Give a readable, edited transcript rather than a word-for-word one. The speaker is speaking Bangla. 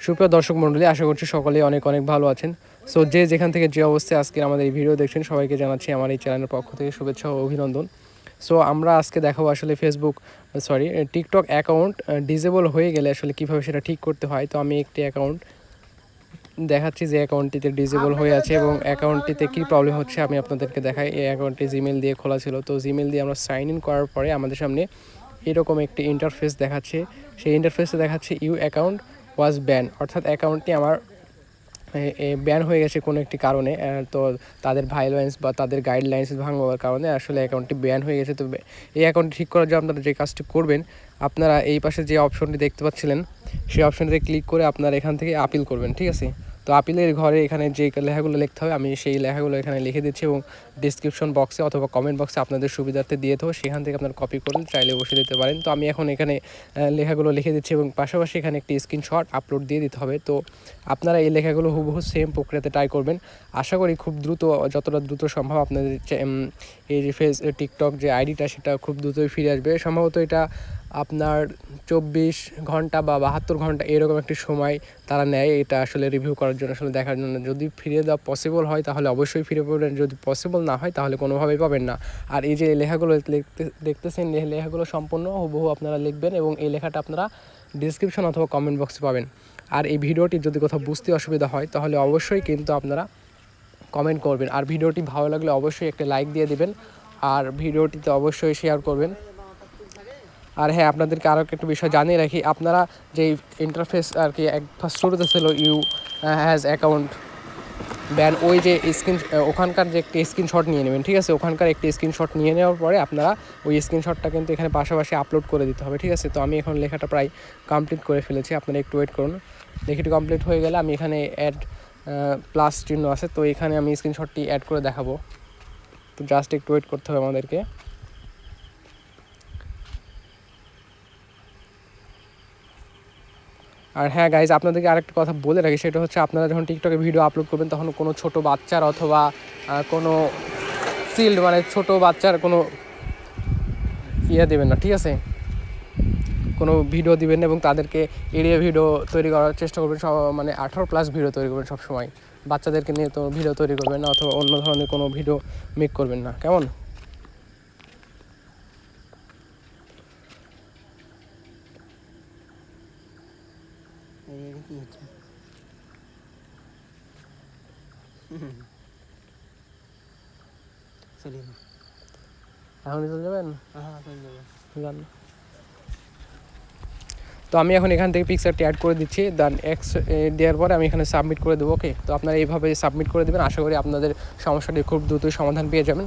সুপ্রিয় দর্শক মণ্ডলী, আশা করছি সকলেই অনেক অনেক ভালো আছেন। সো যে যেখান থেকে যে অবস্থায় আজকে আমাদের এই ভিডিও দেখছেন, সবাইকে জানাচ্ছি আমার এই চ্যানেলের পক্ষ থেকে শুভেচ্ছা ও অভিনন্দন। সো আমরা আজকে দেখাবো আসলে টিকটক অ্যাকাউন্ট ডিসেবল হয়ে গেলে আসলে কীভাবে সেটা ঠিক করতে হয়। তো আমি একটি অ্যাকাউন্ট দেখাচ্ছি যে অ্যাকাউন্টটিতে ডিসেবল হয়ে আছে এবং অ্যাকাউন্টটিতে কী প্রবলেম হচ্ছে আমি আপনাদেরকে দেখাই। এই অ্যাকাউন্টটি জিমেল দিয়ে খোলা ছিল, তো জিমেল দিয়ে আমরা সাইন ইন করার পরে আমাদের সামনে এরকম একটি ইন্টারফেস দেখাচ্ছে। সেই ইন্টারফেসে দেখাচ্ছে ইউ অ্যাকাউন্ট ওয়াজ ব্যান, অর্থাৎ অ্যাকাউন্টটি আমার ব্যান হয়ে গেছে কোনো একটি কারণে। তো তাদের ভায়োলেন্স বা তাদের গাইডলাইন্স ভাঙার কারণে আসলে অ্যাকাউন্টটি ব্যান হয়ে গেছে। তো এই অ্যাকাউন্টটি ঠিক করার জন্য আপনারা যে কাজটি করবেন, আপনারা এই পাশে যে অপশনটি দেখতে পাচ্ছিলেন সেই অপশনটিতে ক্লিক করে আপনারা এখান থেকে আপিল করবেন, ঠিক আছে। তো আপিলের ঘরে এখানে যে লেখাগুলো লিখতে হবে আমি সেই লেখাগুলো এখানে লিখে দিচ্ছি এবং ডিসক্রিপশন বক্সে অথবা কমেন্ট বক্সে আপনাদের সুবিধার্থে দিয়ে দেবো, সেখান থেকে আপনারা কপি করে চাইলে বসে দিতে পারেন। তো আমি এখন এখানে লেখাগুলো লিখে দিচ্ছি এবং পাশাপাশি এখানে একটি স্ক্রিনশট আপলোড দিয়ে দিতে হবে। তো আপনারা এই লেখাগুলো হুবহু সেম প্রক্রিয়াতে ট্রাই করবেন। আশা করি খুব দ্রুত, যতটা দ্রুত সম্ভব আপনাদের এই যে টিকটক যে আইডিটা সেটা খুব দ্রুতই ফিরে আসবে। সম্ভবত এটা আপনার 24 ঘন্টা বা 72 ঘন্টা এরকম একটি সময় তারা নেয় এটা আসলে রিভিউ করার জন্য, আসলে দেখার জন্য। যদি ফিরিয়ে দেওয়া পসিবল হয় তাহলে অবশ্যই ফিরে পাবেন, যদি পসিবল না হয় তাহলে কোনোভাবেই পাবেন না। আর এই যে লেখাগুলো দেখতেছেন, লেখাগুলো সম্পূর্ণ হুবহু আপনারা লিখবেন এবং এই লেখাটা আপনারা ডিসক্রিপশন অথবা কমেন্ট বক্সে পাবেন। আর এই ভিডিওটি যদি কোথাও বুঝতে অসুবিধা হয় তাহলে অবশ্যই কিন্তু আপনারা কমেন্ট করবেন। আর ভিডিওটি ভালো লাগলে অবশ্যই একটা লাইক দিয়ে দিবেন আর ভিডিওটিতে অবশ্যই শেয়ার করবেন। আর হ্যাঁ, আপনাদেরকে আরও একটা বিষয় জানিয়ে রাখি, আপনারা যে ইন্টারফেস আর কি ফার্স্ট শুরুতে ছিল ইউ হ্যাজ অ্যাকাউন্ট ব্যান, ওই যে ওখানকার যে একটি স্ক্রিনশট নিয়ে নেবেন, ঠিক আছে। ওখানকার একটি স্ক্রিনশট নিয়ে নেওয়ার পরে আপনারা ওই স্ক্রিনশটটা কিন্তু এখানে পাশাপাশি আপলোড করে দিতে হবে, ঠিক আছে। তো আমি এখন লেখাটা প্রায় কমপ্লিট করে ফেলেছি, আপনারা একটু ওয়েট করুন। লেখাটি কমপ্লিট হয়ে গেলে আমি এখানে অ্যাড প্লাস চিহ্ন আছে, তো এখানে আমি স্ক্রিনশটটি অ্যাড করে দেখাবো। তো জাস্ট একটু ওয়েট করতে হবে আমাদেরকে। আর হ্যাঁ গাইজ, আপনাদেরকে আরেকটা কথা বলে রাখি, সেটা হচ্ছে আপনারা যখন টিকটকে ভিডিও আপলোড করবেন তখন কোনো ছোটো বাচ্চার অথবা কোনো মানে ছোটো বাচ্চার কোনো দেবেন না, ঠিক আছে। কোনো ভিডিও দিবেন না এবং তাদেরকে এড়িয়ে ভিডিও তৈরি করার চেষ্টা করবেন। মানে 18+ ভিডিও তৈরি করবেন সবসময়। বাচ্চাদেরকে নিয়ে তো ভিডিও তৈরি করবেন না অথবা অন্য ধরনের কোনো ভিডিও মেক করবেন না, কেমন। এখনই চলে যাবেন? যান। তো আমি এখন এখান থেকে পিকচারটি অ্যাড করে দিচ্ছি, দেন দেওয়ার পরে আমি এখানে সাবমিট করে দেবো। ওকে, তো আপনারা এইভাবে সাবমিট করে দেবেন। আশা করি আপনাদের সমস্যাটি খুব দ্রুতই সমাধান পেয়ে যাবেন।